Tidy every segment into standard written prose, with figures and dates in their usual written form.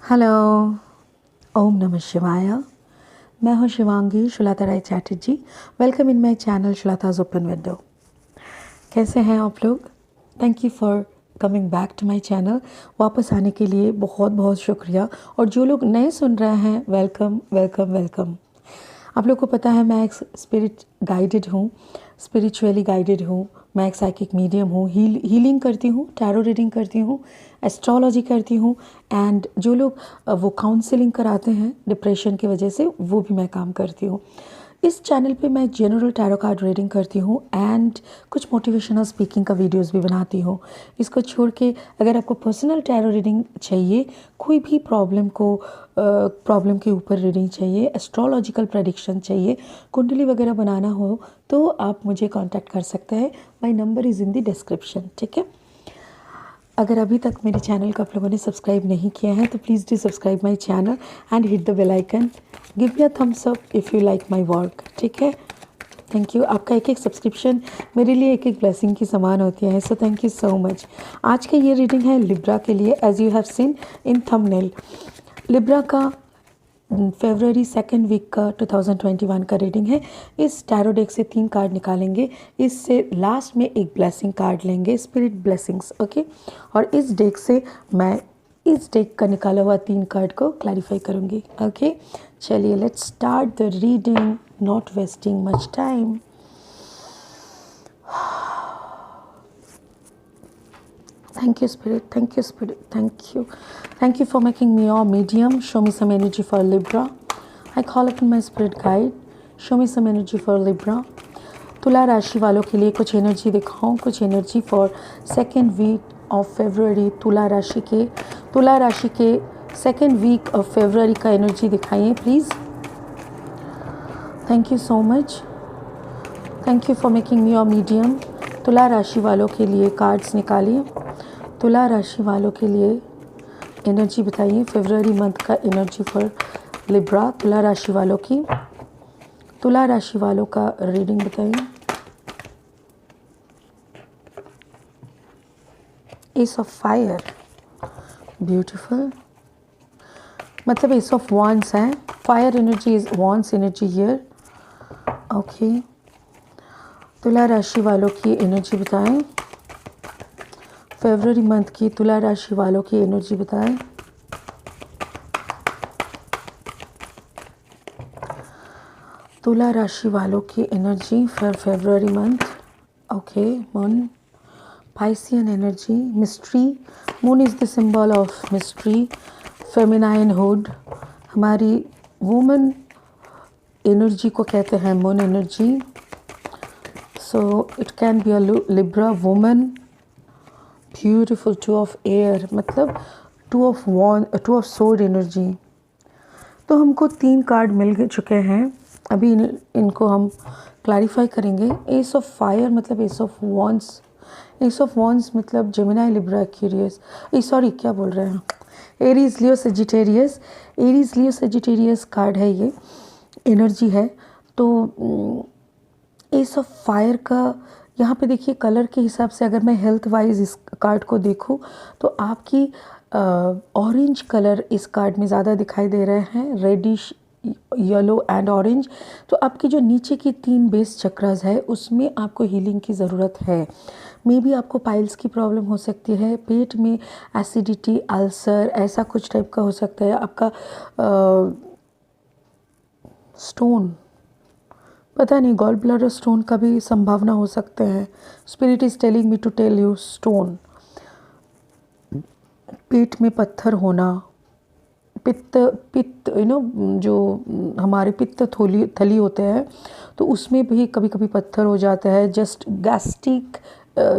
Hello, ओम नमः शिवाय। मैं हूँ Shivangi Shulata Rai Chatterjee. Welcome in my channel Shulata's open window. कैसे हैं आप लोग? Thank you for coming back to my channel. वापस आने के लिए बहुत बहुत शुक्रिया। और जो लोग नए सुन रहे हैं, वेलकम वेलकम वेलकम। आप लोग को पता है मैं एक स्पिरिचुअली गाइडेड हूँ। मैं एक साइकिक मीडियम हूँ, हीलिंग करती हूँ, टैरो रीडिंग करती हूँ, एस्ट्रोलॉजी करती हूँ। एंड जो लोग वो काउंसलिंग कराते हैं डिप्रेशन की वजह से, वो भी मैं काम करती हूँ। इस चैनल पे मैं जनरल टैरो कार्ड रीडिंग करती हूँ एंड कुछ मोटिवेशनल स्पीकिंग का वीडियोस भी बनाती हूँ। इसको छोड़ के अगर आपको पर्सनल टैरो रीडिंग चाहिए, कोई भी प्रॉब्लम के ऊपर रीडिंग चाहिए, एस्ट्रोलॉजिकल प्रेडिक्शन चाहिए, कुंडली वगैरह बनाना हो, तो आप मुझे कांटेक्ट कर सकते हैं। My number is in the description. ठीक है। अगर अभी तक मेरे चैनल को आप लोगों ने सब्सक्राइब नहीं किया है तो please do subscribe my channel and hit the bell icon. Give me a thumbs up if you like my work. ठीक है। Thank you. आपका एक एक सब्सक्रिप्शन मेरे लिए एक एक ब्लेसिंग की समान होती है, so thank you so much. आज का ये रीडिंग है लिब्रा के लिए, as you have seen in thumbnail. Libra का फरवरी सेकेंड वीक का 2021 का रीडिंग है। इस टैरो डेक से 3 कार्ड निकालेंगे, इससे लास्ट में एक ब्लेसिंग कार्ड लेंगे, स्पिरिट ब्लेसिंग्स। ओके। और इस डेक से मैं इस डेक का निकाला हुआ 3 कार्ड को क्लैरिफाई करूँगी। ओके, चलिए let's start the reading, not wasting much time. Thank you, Spirit. Thank you, Spirit. Thank you. Thank you for making me your medium. Show me some energy for Libra. I call upon my Spirit guide. Show me some energy for Libra. तुला राशि वालों के लिए कुछ energy दिखाऊं, कुछ energy for second week of February. तुला राशि के सेकेंड वीक ऑफ फेब्रुअरी का एनर्जी दिखाइए please. Thank you so much. Thank you for making me your medium. तुला राशि वालों के लिए कार्ड्स निकालिए। तुला राशि वालों के लिए एनर्जी बताइए, फरवरी मंथ का एनर्जी फॉर लिब्रा। तुला राशि वालों की, तुला राशि वालों का रीडिंग बताइए। S of fire, beautiful. मतलब एस ऑफ वॉन्ड्स है। Fire energy is wands energy here. Okay. तुला राशि वालों की एनर्जी बताएं, फरवरी मंथ की तुला राशि वालों की एनर्जी बताएं। तुला राशि वालों की energy for February month. Okay. Moon, Piscean energy, mystery. Moon is the symbol of mystery, feminine hood. हमारी वुमन एनर्जी को कहते हैं moon energy. So it can be a Libra woman. Beautiful. 2 of air, मतलब 2 of sword energy. तो हमको 3 card मिल चुके हैं। अभी इनको हम क्लैरिफाई करेंगे। एस ऑफ फायर मतलब S of wands. S of wands मतलब जेमिनी, लिब्रा, एक्वेरियस, सॉरी क्या बोल रहे हैं, एरीज, लियो, सेजिटेरियस। एरीज, लियो, सेजिटेरियस कार्ड है, ये एनर्जी है। तो एस ऑफ फायर का यहाँ पे देखिए, कलर के हिसाब से अगर मैं हेल्थ वाइज इस कार्ड को देखूँ तो आपकी ऑरेंज कलर इस कार्ड में ज़्यादा दिखाई दे रहे हैं, रेडिश, येलो एंड ऑरेंज। तो आपकी जो नीचे की 3 बेस चक्रास है उसमें आपको हीलिंग की ज़रूरत है। मे बी आपको पाइल्स की प्रॉब्लम हो सकती है, पेट में एसिडिटी, अल्सर, ऐसा कुछ टाइप का हो सकता है। आपका स्टोन, पता नहीं, गॉल ब्लैडर स्टोन का भी संभावना हो सकते हैं। Spirit is telling me to tell you stone. पेट में पत्थर होना, पित्त जो हमारे पित्त थली होते हैं तो उसमें भी कभी कभी पत्थर हो जाता है। जस्ट गैस्ट्रिक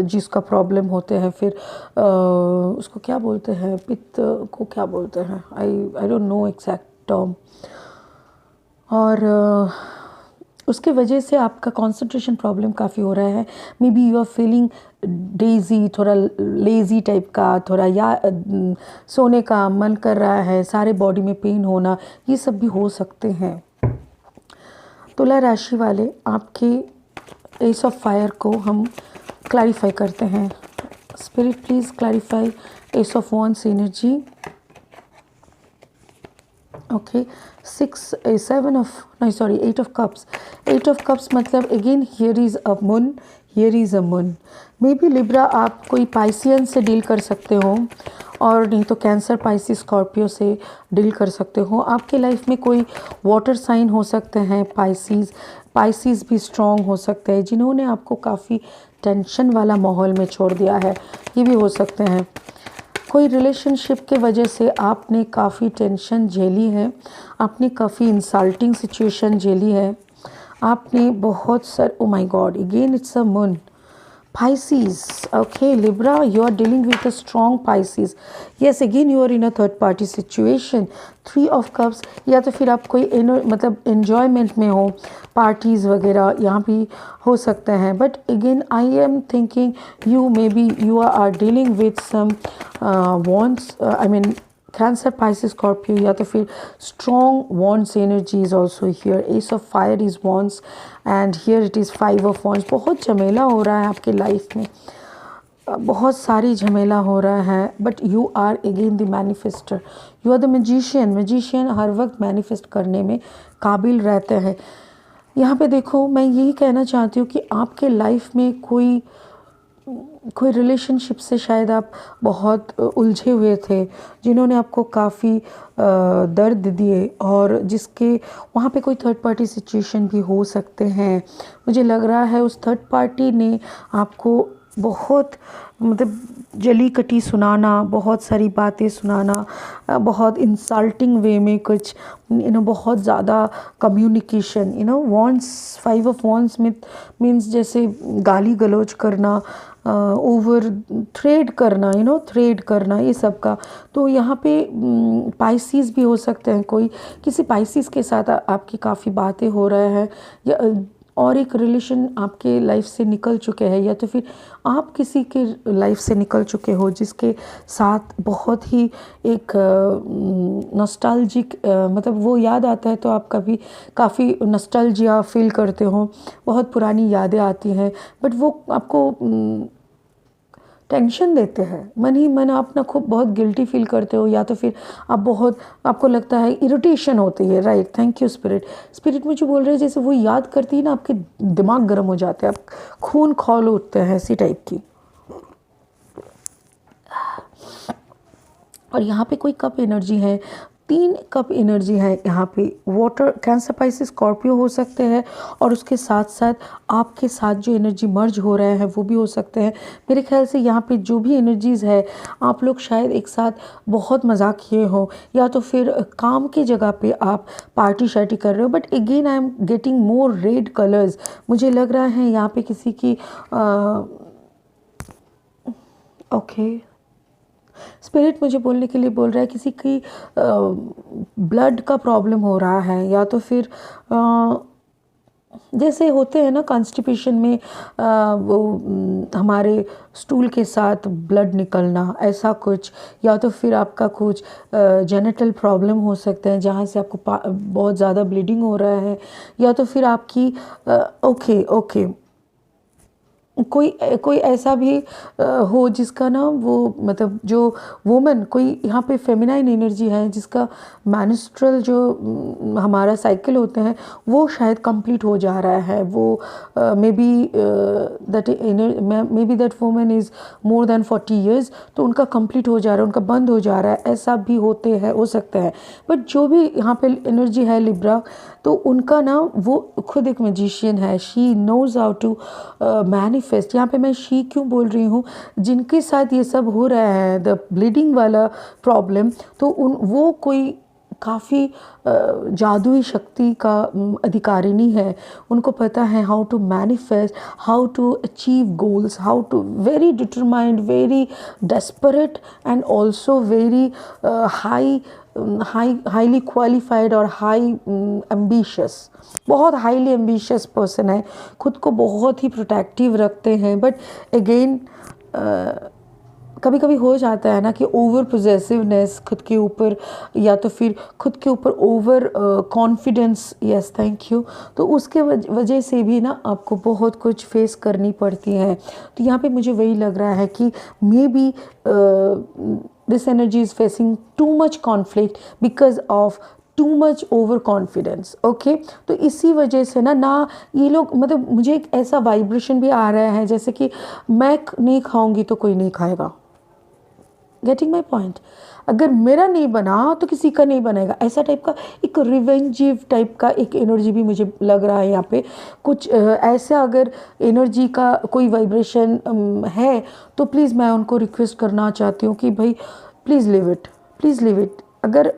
जिसका प्रॉब्लम होते हैं, फिर उसको क्या बोलते हैं, पित्त को क्या बोलते हैं, I don't know exact term. और उसके वजह से आपका कंसंट्रेशन प्रॉब्लम काफ़ी हो रहा है। Maybe you are feeling dizzy, थोड़ा लेज़ी टाइप का, थोड़ा या सोने का मन कर रहा है, सारे बॉडी में पेन होना, ये सब भी हो सकते हैं। तुला राशि वाले, आपके एस ऑफ फायर को हम क्लैरिफाई करते हैं। Spirit please clarify S of wands energy. Okay, 8 of cups. 8 of cups मतलब again here is a moon, here is a moon. May be Libra आप कोई पाइसियन से डील कर सकते हो, और नहीं तो कैंसर, पाइसिस, स्कॉर्पियो से डील कर सकते हो। आपके लाइफ में कोई वाटर साइन हो सकते हैं, पाइसिस भी स्ट्रॉन्ग हो सकते हैं, जिन्होंने आपको काफ़ी टेंशन वाला माहौल में छोड़ दिया है, ये भी हो सकते हैं। कोई रिलेशनशिप के वजह से आपने काफ़ी टेंशन झेली है, आपने काफ़ी इंसल्टिंग सिचुएशन झेली है, आपने बहुत oh my God, again it's a moon. Pisces, okay, Libra, you are dealing with a strong Pisces. Yes, again you are in a third party situation. 3 of cups, या तो फिर आप कोई मतलब enjoyment में हो, parties वगैरह यहाँ भी हो सकते हैं। But again I am thinking you are dealing with some wants, I mean Cancer, Pisces, Scorpio, या तो फिर strong wands energy is also here. Ace of fire is wands and here it is 5 of wands. बहुत झमेला हो रहा है आपके life में, बहुत सारी झमेला हो रहा है, but you are again the manifester, you are the magician हर वक्त मैनिफेस्ट करने में काबिल रहते हैं। यहाँ पे देखो, मैं यही कहना चाहती हूँ कि आपके लाइफ में कोई रिलेशनशिप से शायद आप बहुत उलझे हुए थे, जिन्होंने आपको काफ़ी दर्द दिए, और जिसके वहाँ पे कोई थर्ड पार्टी सिचुएशन भी हो सकते हैं। मुझे लग रहा है उस थर्ड पार्टी ने आपको बहुत मतलब जली कटी सुनाना, बहुत सारी बातें सुनाना, बहुत इंसल्टिंग वे में कुछ बहुत ज़्यादा कम्युनिकेशन, वॉन्ट्स, 5 ऑफ वॉन्ट्स में मीन्स जैसे गाली गलौज करना, ओवर थ्रेड करना, थ्रेड करना, ये सब का। तो यहाँ पे पाइसिस भी हो सकते हैं, कोई किसी पाइसिस के साथ आपकी काफ़ी बातें हो रहे हैं, या और एक रिलेशन आपके लाइफ से निकल चुके हैं, या तो फिर आप किसी के लाइफ से निकल चुके हो जिसके साथ बहुत ही एक नॉस्टैल्जिक, मतलब वो याद आता है तो आप कभी काफ़ी नॉस्टैल्जिया फील करते हो, बहुत पुरानी यादें आती हैं, बट वो आपको टेंशन देते हैं, मन ही मन आप ना खूब बहुत गिल्टी फील करते हो, या तो फिर आपको लगता है इरिटेशन होती है। राइट, थैंक यू स्पिरिट मुझे बोल रहे हैं जैसे वो याद करती है ना, आपके दिमाग गर्म हो जाते हैं, आप खून खौल उठते हैं, ऐसी टाइप की। और यहाँ पे कोई कप एनर्जी है, 3 कप एनर्जी है यहाँ पे। वाटर, कैंसर, पाइसिस, स्कॉर्पियो हो सकते हैं, और उसके साथ साथ आपके साथ जो एनर्जी मर्ज हो रहे हैं वो भी हो सकते हैं। मेरे ख्याल से यहाँ पे जो भी एनर्जीज़ है, आप लोग शायद एक साथ बहुत मजाक किए हो, या तो फिर काम की जगह पे आप पार्टी शार्टी कर रहे हो। But again I am getting more red colours, मुझे लग रहा है यहाँ पे किसी की ओके, स्पिरिट मुझे बोलने के लिए बोल रहा है किसी की ब्लड का प्रॉब्लम हो रहा है, या तो फिर जैसे होते हैं ना कॉन्स्टिपेशन में वो हमारे स्टूल के साथ ब्लड निकलना, ऐसा कुछ, या तो फिर आपका कुछ जेनिटल प्रॉब्लम हो सकते हैं जहाँ से आपको बहुत ज़्यादा ब्लीडिंग हो रहा है, या तो फिर आपकी ओके कोई ऐसा भी हो जिसका ना वो मतलब जो वुमन, कोई यहाँ पे फेमिनाइन एनर्जी है जिसका मेंस्ट्रुअल जो हमारा साइकिल होते हैं वो शायद कंप्लीट हो जा रहा है। वो may be that woman is more than 40 years, तो उनका कंप्लीट हो जा रहा है, उनका बंद हो जा रहा है, ऐसा भी हो सकता है। बट जो भी यहाँ पे एनर्जी है लिब्रा, तो उनका ना वो खुद एक मैजिशियन है, she knows how to manifest. यहाँ पे मैं शी क्यों बोल रही हूँ, जिनके साथ ये सब हो रहा है, द ब्लीडिंग वाला प्रॉब्लम, तो वो कोई काफ़ी जादुई शक्ति का अधिकारिणी है। उनको पता है how to manifest, how to achieve goals, how to very determined, very desperate and also very highly qualified और हाई एम्बिशियस, बहुत हाईली एम्बिशियस पर्सन है, खुद को बहुत ही प्रोटेक्टिव रखते हैं। बट अगेन कभी कभी हो जाता है ना कि ओवर पोजेसिवनेस खुद के ऊपर, या तो फिर खुद के ऊपर over confidence, yes thank you, तो उसके वजह से भी ना आपको बहुत कुछ फेस करनी पड़ती है। तो यहाँ पे मुझे वही लग रहा है कि may be this energy is facing too much conflict because of too much over confidence. Okay, तो इसी वजह से ना ये लोग, मतलब मुझे एक ऐसा वाइब्रेशन भी आ रहा है जैसे कि मैं नहीं खाऊंगी तो कोई नहीं खाएगा। Getting my point? अगर मेरा नहीं बना तो किसी का नहीं बनेगा, ऐसा टाइप का एक रिवेंजिव टाइप का एक एनर्जी भी मुझे लग रहा है यहाँ पे। कुछ ऐसा अगर एनर्जी का कोई वाइब्रेशन है तो प्लीज़ मैं उनको रिक्वेस्ट करना चाहती हूँ कि भाई please leave it, please leave it. अगर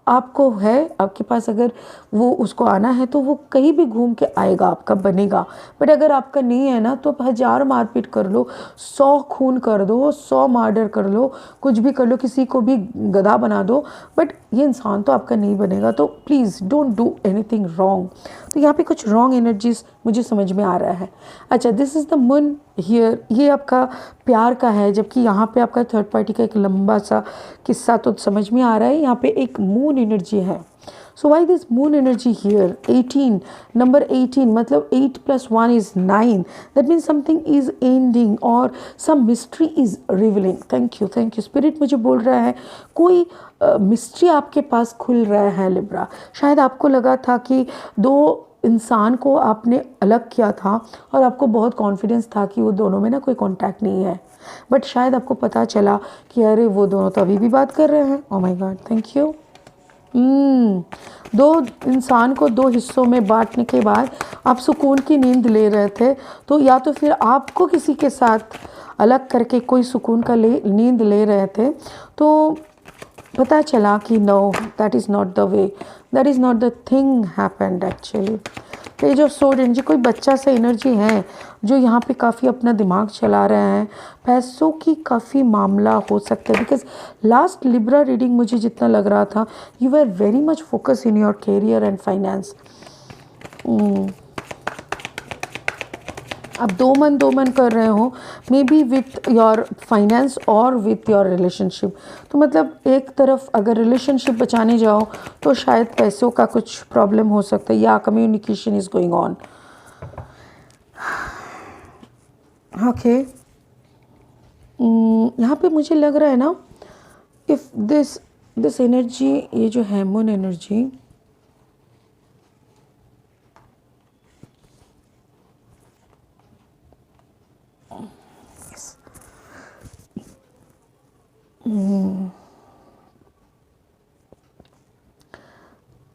आपको है, आपके पास अगर वो उसको आना है तो वो कहीं भी घूम के आएगा, आपका बनेगा। बट अगर आपका नहीं है ना, तो आप 1000 मारपीट कर लो, 100 खून कर दो, 100 मर्डर कर लो, कुछ भी कर लो, किसी को भी गधा बना दो, बट ये इंसान तो आपका नहीं बनेगा। तो please don't do anything wrong. तो यहाँ पे कुछ रॉन्ग एनर्जीज मुझे समझ में आ रहा है। अच्छा, this is the moon here, ये आपका प्यार का है, जबकि यहाँ पे आपका थर्ड पार्टी का एक लंबा सा किस्सा तो समझ में आ रहा है। यहाँ पे एक मून एनर्जी है। So why this moon energy here? 18, number 18, मतलब 8 + 1 is 9। That means something is ending और some mystery is revealing. Thank you, thank you. Spirit मुझे बोल रहा है कोई मिस्ट्री आपके पास खुल रहा है लिब्रा। शायद आपको लगा था कि दो इंसान को आपने अलग किया था और आपको बहुत कॉन्फिडेंस था कि वो दोनों में ना कोई कांटेक्ट नहीं है, बट शायद आपको पता चला कि अरे वो दोनों तो अभी भी बात कर रहे हैं। Oh my God, thank you. दो इंसान को दो हिस्सों में बांटने के बाद आप सुकून की नींद ले रहे थे, तो या तो फिर आपको किसी के साथ अलग करके कोई सुकून का नींद ले रहे थे, तो पता चला कि no, that is not the way, that is not the thing happened actually. Page of sword energy, कोई बच्चा सा एनर्जी है जो यहाँ पे काफ़ी अपना दिमाग चला रहे हैं। पैसों की काफ़ी मामला हो सकता है, बिकॉज लास्ट लिब्रा रीडिंग मुझे जितना लग रहा था, you are very much focus in your career and finance. आप दो मन कर रहे हो, maybe with your finance और विथ योर रिलेशनशिप। तो मतलब एक तरफ अगर रिलेशनशिप बचाने जाओ तो शायद पैसों का कुछ प्रॉब्लम हो सकता है, या communication is going on. Okay, यहाँ पे मुझे लग रहा है ना, इफ दिस एनर्जी, ये जो है moon energy,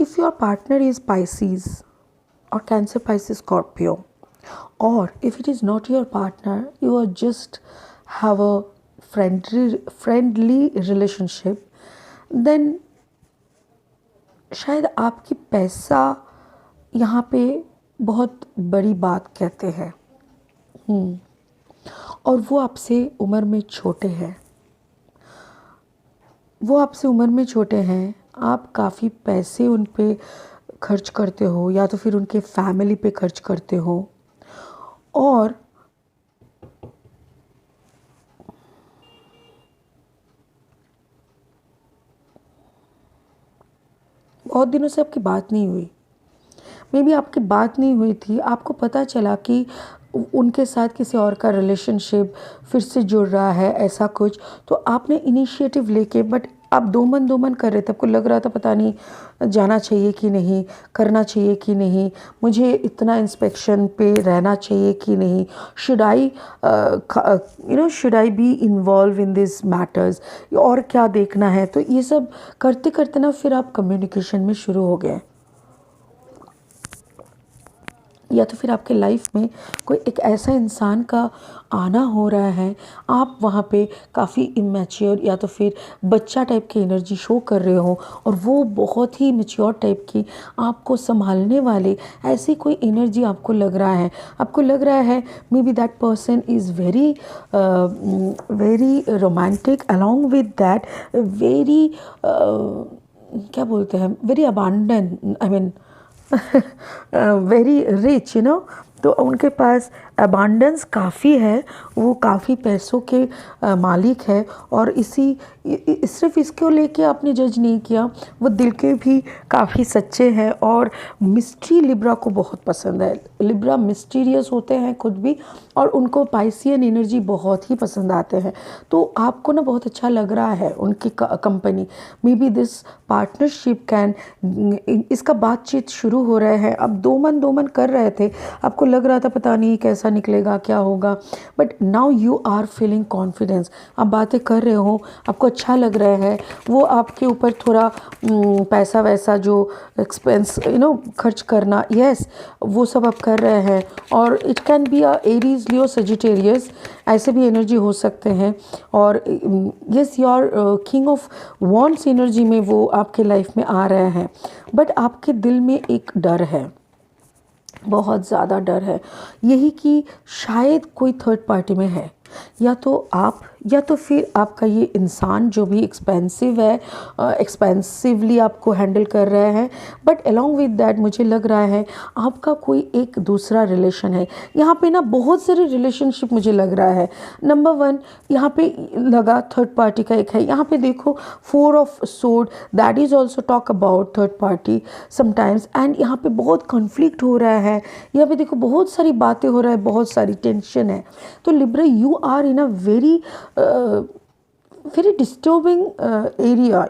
if your partner is Pisces or Cancer, Pisces, Scorpio, or if it is not your partner, you are just have a friendly relationship, then शायद आपकी पैसा यहाँ पे बहुत बड़ी बात कहते हैं। और वो आपसे उम्र में छोटे हैं, वो आपसे उम्र में छोटे हैं। आप काफ़ी पैसे उन पे खर्च करते हो, या तो फिर उनके फैमिली पे खर्च करते हो, और बहुत दिनों से आपकी बात नहीं हुई। मे बी आपकी बात नहीं हुई थी, आपको पता चला कि उनके साथ किसी और का रिलेशनशिप फिर से जुड़ रहा है, ऐसा कुछ। तो आपने इनिशिएटिव लेके, बट आप दो मन कर रहे थे। आपको लग रहा था पता नहीं जाना चाहिए कि नहीं, करना चाहिए कि नहीं, मुझे इतना इंस्पेक्शन पे रहना चाहिए कि नहीं, should I be involve in this matters, और क्या देखना है। तो ये सब करते करते ना फिर आप कम्युनिकेशन में शुरू हो गए, या तो फिर आपके लाइफ में कोई एक ऐसा इंसान का आना हो रहा है, आप वहाँ पे काफ़ी इमेच्योर या तो फिर बच्चा टाइप की एनर्जी शो कर रहे हो, और वो बहुत ही मैच्योर टाइप की आपको संभालने वाले ऐसी कोई एनर्जी आपको लग रहा है। आपको लग रहा है maybe that person is very romantic, along with that very क्या बोलते हैं, very abandon, I mean very rich, you know. तो उनके पास अबांडेंस काफ़ी है, वो काफ़ी पैसों के मालिक है, और सिर्फ इसको लेके आपने जज नहीं किया, वो दिल के भी काफ़ी सच्चे हैं, और मिस्ट्री लिब्रा को बहुत पसंद है। लिब्रा मिस्टीरियस होते हैं खुद भी, और उनको पाइसियन एनर्जी बहुत ही पसंद आते हैं। तो आपको ना बहुत अच्छा लग रहा है उनकी company. May be this partnership can, इसका बातचीत शुरू हो रहे हैं। अब दो मन कर रहे थे, आपको लग रहा था पता नहीं कैसा निकलेगा, क्या होगा, but now you are feeling confidence. आप बातें कर रहे हो, आपको अच्छा लग रहा है, वो आपके ऊपर थोड़ा पैसा वैसा जो एक्सपेंस खर्च करना, यस वो सब आप कर रहे हैं। और it can be a Aries, Leo, Sagittarius, ऐसे भी एनर्जी हो सकते हैं। और yes, your king of wands energy में वो आपके लाइफ में आ रहे हैं। बट आपके दिल में एक डर है, बहुत ज़्यादा डर है, यही कि शायद कोई थर्ड पार्टी में है, या तो आप, या तो फिर आपका ये इंसान जो भी एक्सपेंसिव है, एक्सपेंसिवली आपको हैंडल कर रहे हैं। बट अलॉन्ग विद दैट मुझे लग रहा है आपका कोई एक दूसरा रिलेशन है। यहाँ पे ना बहुत सारे रिलेशनशिप मुझे लग रहा है। नंबर 1 यहाँ पे लगा थर्ड पार्टी का एक है। यहाँ पे देखो 4 of sword, that is also talk about third party sometimes. And यहाँ पे बहुत कॉन्फ्लिक्ट हो रहा है, यहाँ पे देखो बहुत सारी बातें हो रहा है, बहुत सारी टेंशन है। तो Libra, you are in a very disturbing area,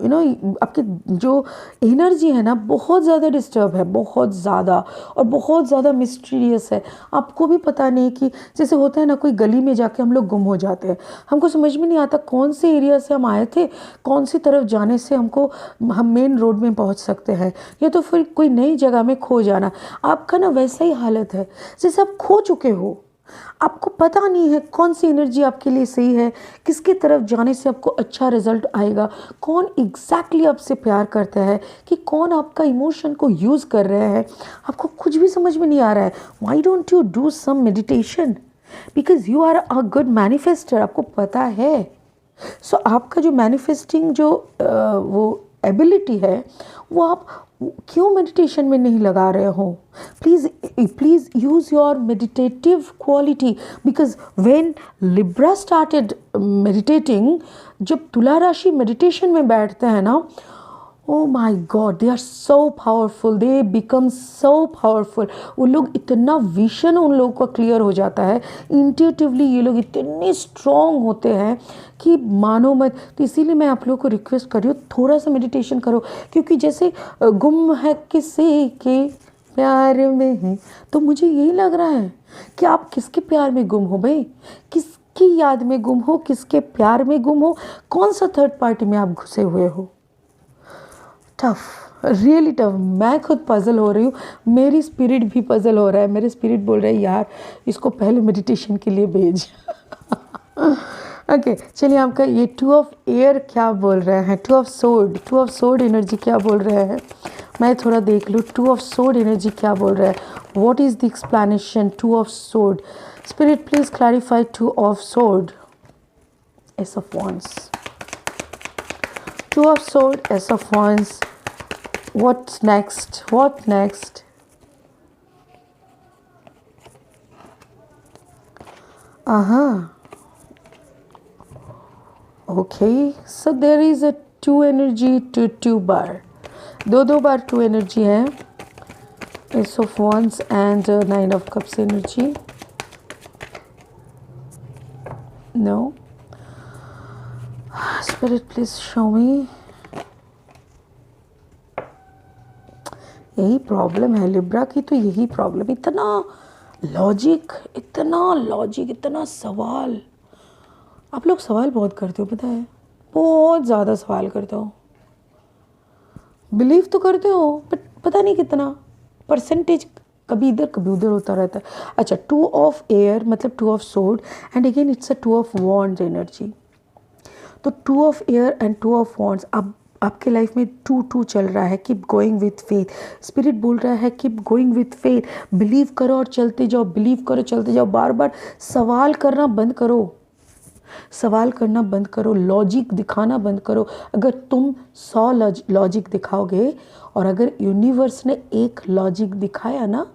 आपकी जो एनर्जी है ना बहुत ज़्यादा डिस्टर्ब है, बहुत ज़्यादा, और बहुत ज़्यादा मिस्टीरियस है। आपको भी पता नहीं कि जैसे होता है ना, कोई गली में जाके हम लोग गुम हो जाते हैं, हमको समझ में नहीं आता कौन से एरिया से हम आए थे, कौन सी तरफ जाने से हम मेन रोड में पहुंच सकते हैं, या तो फिर कोई नई जगह में खो जाना। आपका ना वैसा ही हालत है जैसे आप खो चुके हो, आपको पता नहीं है कौन सी एनर्जी आपके लिए सही है, किसकी तरफ जाने से आपको अच्छा रिजल्ट आएगा, कौन एग्जैक्टली आपसे प्यार करता है, कि कौन आपका इमोशन को यूज़ कर रहे हैं, आपको कुछ भी समझ में नहीं आ रहा है। Why don't you do some meditation, because you are a good manifester, आपको पता है। सो आपका जो मैनिफेस्टिंग जो वो एबिलिटी है, वो आप क्यों मेडिटेशन में नहीं लगा रहे हो? Please use your meditative quality, because when Libra started meditating, जब तुला राशि मेडिटेशन में बैठते हैं ना, oh my God, they are so powerful, they become so powerful. वो लोग इतना विजन उन लोगों का क्लियर हो जाता है, इंट्यूटिवली ये लोग इतने स्ट्रॉन्ग होते हैं कि मानो मत। तो इसीलिए मैं आप लोगों को रिक्वेस्ट कर रही हूँ, थोड़ा सा मेडिटेशन करो, क्योंकि जैसे गुम है किसी के प्यार में है, तो मुझे यही लग रहा है कि आप किसके प्यार में गुम हो भाई, किसकी याद में गुम हो, किसके प्यार में गुम हो, कौन सा थर्ड पार्टी में आप घुसे हुए हो। Tough, really tough. मैं खुद पजल हो रही हूँ, मेरी स्पिरिट भी पजल हो रहा है। मेरे स्पिरिट बोल रहे हैं यार इसको पहले मेडिटेशन के लिए भेज। ओके, चलिए आपका ये 2 ऑफ एयर क्या बोल रहे हैं, 2 ऑफ सोर्ड एनर्जी क्या बोल रहे हैं, मैं थोड़ा देख लूँ। 2 ऑफ सोर्ड एनर्जी क्या बोल रहा है, what is the explanation 2 of sword. Spirit please clarify 2 of sword. S of wands, 2 of sword, Ace of wands. What's next? What next? Okay, so there is a 2 energy to 2 bar. दो बार 2 energy है, Ace of wands and 9 of cups energy. No. Spirit, please show me. यही problem है Libra की, तो यही problem, इतना logic, इतना सवाल। आप लोग सवाल बहुत करते हो, पता है, बहुत ज़्यादा सवाल करते हो। बिलीव तो करते हो बट पता नहीं कितना परसेंटेज, कभी इधर कभी उधर होता रहता है। अच्छा, 2 ऑफ एयर मतलब 2 of sword and again it's a 2 of wands energy. तो 2 of air and 2 of wands, अब आपके लाइफ में 2 चल रहा है। Keep going with faith, spirit बोल रहा है keep going with faith, believe करो और चलते जाओ, बिलीव करो चलते जाओ। बार बार सवाल करना बंद करो, सवाल करना बंद करो, लॉजिक दिखाना बंद करो। अगर तुम 100 लॉजिक दिखाओगे और अगर यूनिवर्स ने एक लॉजिक दिखाया ना,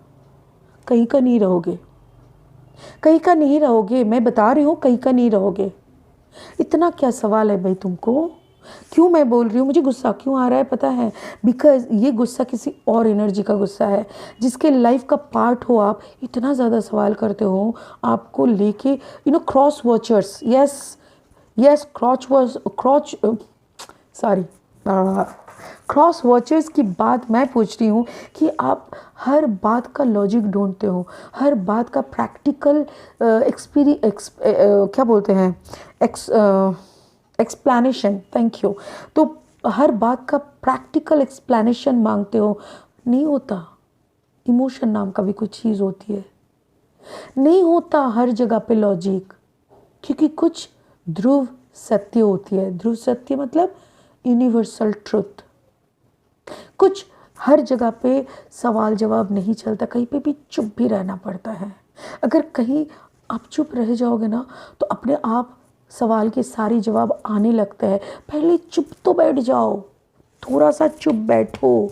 कहीं का नहीं रहोगे। कहीं का नहीं रहोगे, मैं बता रही हूँ, कहीं का नहीं रहोगे। इतना क्या सवाल है भाई तुमको? क्यों मैं बोल रही हूँ, मुझे गुस्सा क्यों आ रहा है पता है? बिकॉज ये गुस्सा किसी और एनर्जी का गुस्सा है, जिसके लाइफ का पार्ट हो आप। इतना ज़्यादा सवाल करते हो आपको लेके, cross watchers, yes yes, sorry, cross watchers की बात मैं पूछ रही हूँ कि आप हर बात का लॉजिक ढूंढते हो, हर बात का प्रैक्टिकल क्या बोलते हैं, एक्सप्लेनेशन, थैंक यू। तो हर बात का प्रैक्टिकल एक्सप्लेनेशन मांगते हो। नहीं होता, इमोशन नाम का भी कुछ चीज़ होती है, नहीं होता हर जगह पे लॉजिक, क्योंकि कुछ ध्रुव सत्य होती है। ध्रुव सत्य मतलब यूनिवर्सल ट्रुथ। कुछ हर जगह पे सवाल जवाब नहीं चलता, कहीं पे भी चुप भी रहना पड़ता है। अगर कहीं आप चुप रह जाओगे ना तो अपने आप सवाल के सारे जवाब आने लगते हैं। पहले चुप तो बैठ जाओ, थोड़ा सा चुप बैठो,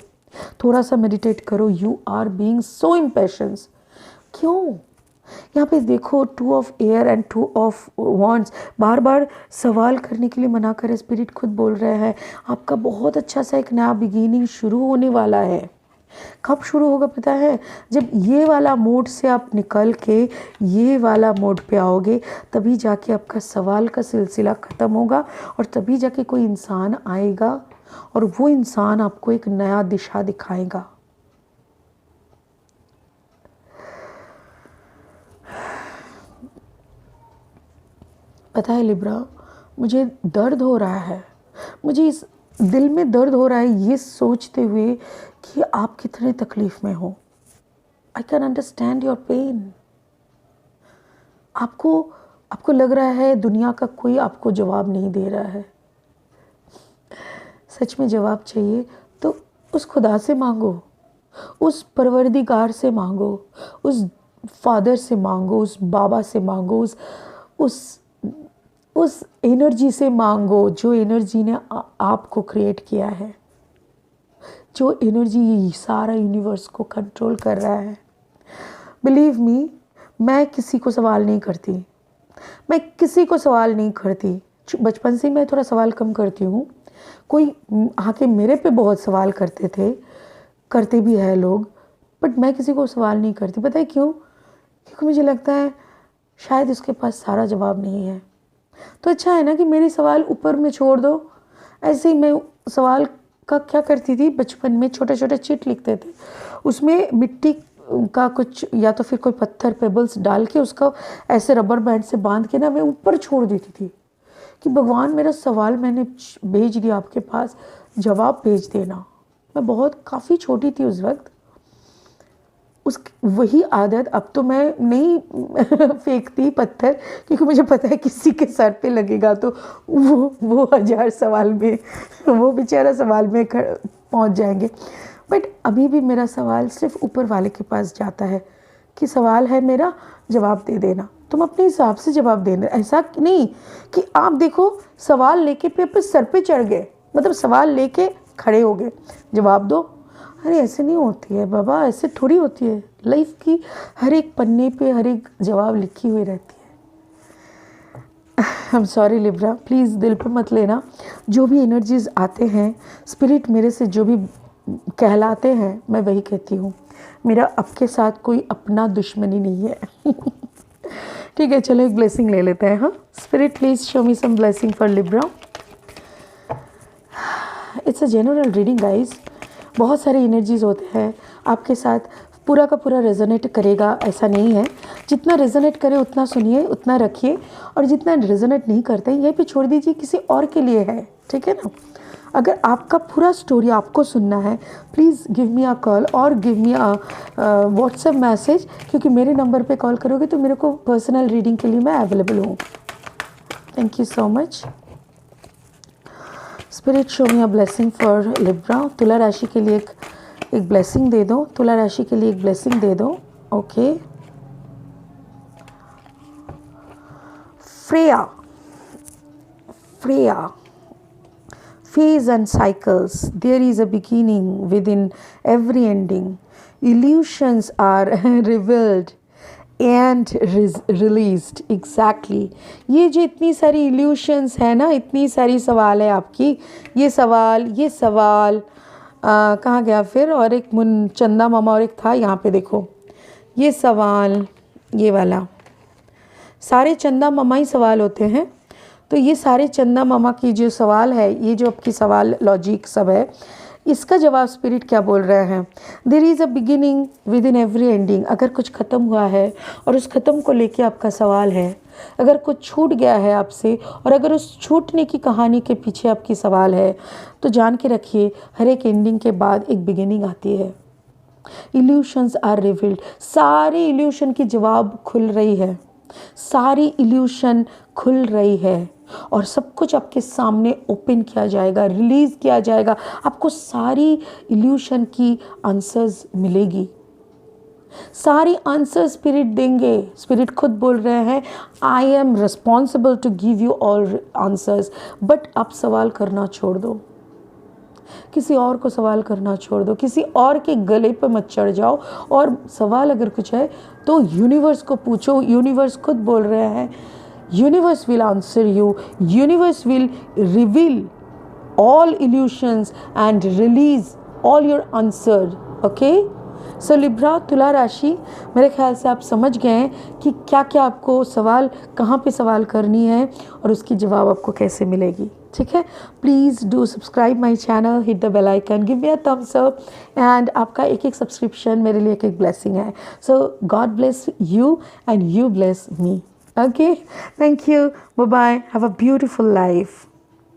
थोड़ा सा मेडिटेट करो। You are being so impatience. क्यों? यहाँ पे देखो, 2 of air and 2 of wands बार बार सवाल करने के लिए मना करे। स्पिरिट खुद बोल रहे हैं आपका बहुत अच्छा सा एक नया बिगिनिंग शुरू होने वाला है। कब शुरू होगा पता है? जब ये वाला मोड से आप निकल के ये वाला मोड पे आओगे, तभी जाके आपका सवाल का सिलसिला ख़त्म होगा, और तभी जाके कोई इंसान आएगा और वो इंसान आपको एक नया दिशा दिखाएगा। पता है लिब्रा, मुझे दर्द हो रहा है, मुझे इस दिल में दर्द हो रहा है ये सोचते हुए कि आप कितने तकलीफ़ में हो। I can understand your pain. आपको लग रहा है दुनिया का कोई आपको जवाब नहीं दे रहा है। सच में जवाब चाहिए तो उस खुदा से मांगो, उस परवरदिगार से मांगो, उस फादर से मांगो, उस बाबा से मांगो, उस एनर्जी से मांगो जो एनर्जी ने आपको क्रिएट किया है, जो एनर्जी सारा यूनिवर्स को कंट्रोल कर रहा है। बिलीव मी, मैं किसी को सवाल नहीं करती, मैं किसी को सवाल नहीं करती। बचपन से मैं थोड़ा सवाल कम करती हूँ। कोई आके मेरे पे बहुत सवाल करते थे, करते भी है लोग, बट मैं किसी को सवाल नहीं करती। पता है क्यों? क्योंकि मुझे लगता है शायद उसके पास सारा जवाब नहीं है। तो अच्छा है ना कि मेरे सवाल ऊपर में छोड़ दो। ऐसे ही मैं सवाल का क्या करती थी, बचपन में छोटे छोटे चिट लिखते थे, उसमें मिट्टी का कुछ या तो फिर कोई पत्थर पेबल्स डाल के उसका ऐसे रबर बैंड से बांध के ना मैं ऊपर छोड़ देती थी कि भगवान मेरा सवाल मैंने भेज दिया आपके पास, जवाब भेज देना। मैं बहुत काफ़ी छोटी थी उस वक्त। वही आदत अब तो मैं नहीं फेंकती पत्थर, क्योंकि मुझे पता है किसी के सर पे लगेगा तो वो 1000 सवाल में, वो बेचारा सवाल में पहुंच जाएंगे। बट अभी भी मेरा सवाल सिर्फ ऊपर वाले के पास जाता है कि सवाल है मेरा, जवाब दे देना। तुम अपने हिसाब से जवाब देना, ऐसा नहीं कि आप देखो सवाल लेके पे अपने सर पे चढ़ गए, मतलब सवाल लेके खड़े हो गए, जवाब दो। अरे ऐसे नहीं होती है बाबा, ऐसे थोड़ी होती है। लाइफ की हर एक पन्ने पे हर एक जवाब लिखी हुई रहती है। I am sorry Libra, please दिल पे मत लेना। जो भी एनर्जीज आते हैं, स्पिरिट मेरे से जो भी कहलाते हैं, मैं वही कहती हूँ। मेरा आपके साथ कोई अपना दुश्मनी नहीं है। ठीक है, चलो एक ब्लेसिंग ले लेते हैं। हाँ, spirit please show me some blessing for Libra. It's a general reading guys. बहुत सारे एनर्जीज होते हैं आपके साथ, पूरा का पूरा रेजोनेट करेगा ऐसा नहीं है। जितना रेजोनेट करे उतना सुनिए, उतना रखिए, और जितना रेजोनेट नहीं करते यहीं पे छोड़ दीजिए, किसी और के लिए है। ठीक है ना? अगर आपका पूरा स्टोरी आपको सुनना है, please give me a call और give me a WhatsApp message, क्योंकि मेरे नंबर पे कॉल करोगे तो मेरे को पर्सनल रीडिंग के लिए मैं अवेलेबल हूँ। Thank you so much. Spirit show me a blessing for Libra. तुला राशि के लिए एक ब्लेसिंग दे दो, तुला राशि के लिए एक ब्लेसिंग दे दो। Okay, Freya, phase and cycles, there is a beginning within every ending. Illusions are revealed and released. Exactly, ये जो इतनी सारी इल्यूशंस है ना, इतनी सारी सवाल है आपकी, ये सवाल कहाँ गया फिर? और एक चंदा मामा और एक था यहाँ पे, देखो ये सवाल, ये वाला, सारे चंदा मामा ही सवाल होते हैं। तो ये सारे चंदा मामा की जो सवाल है, ये जो आपकी सवाल लॉजिक सब है, इसका जवाब स्पिरिट क्या बोल रहे हैं? There is a beginning within every ending. अगर कुछ ख़त्म हुआ है और उस ख़त्म को लेके आपका सवाल है, अगर कुछ छूट गया है आपसे और अगर उस छूटने की कहानी के पीछे आपकी सवाल है, तो जान के रखिए हर एक एंडिंग के बाद एक बिगिनिंग आती है। इल्यूशंस आर रिवील्ड, सारी इल्यूशन की जवाब खुल रही है, सारी इल्यूशन खुल रही है और सब कुछ आपके सामने ओपन किया जाएगा, रिलीज़ किया जाएगा। आपको सारी इल्यूशन की आंसर्स मिलेगी, सारी आंसर स्पिरिट देंगे। स्पिरिट खुद बोल रहे हैं, I am responsible to give you all answers. But आप सवाल करना छोड़ दो, किसी और को सवाल करना छोड़ दो, किसी और के गले पर मत चढ़ जाओ। और सवाल अगर कुछ है तो यूनिवर्स को पूछो। यूनिवर्स खुद बोल रहे हैं, universe will answer you, universe will reveal all illusions and release all your answers. Okay? So Libra, तुला राशि, मेरे ख्याल से आप समझ गए हैं कि क्या क्या आपको सवाल, कहाँ पे सवाल करनी है और उसकी जवाब आपको कैसे मिलेगी। ठीक है, please do subscribe my channel, hit the bell icon, give me a thumbs up. And आपका एक एक सब्सक्रिप्शन मेरे लिए एक ब्लेसिंग है। So God bless you and you bless me. Okay, thank you, bye bye, have a beautiful life.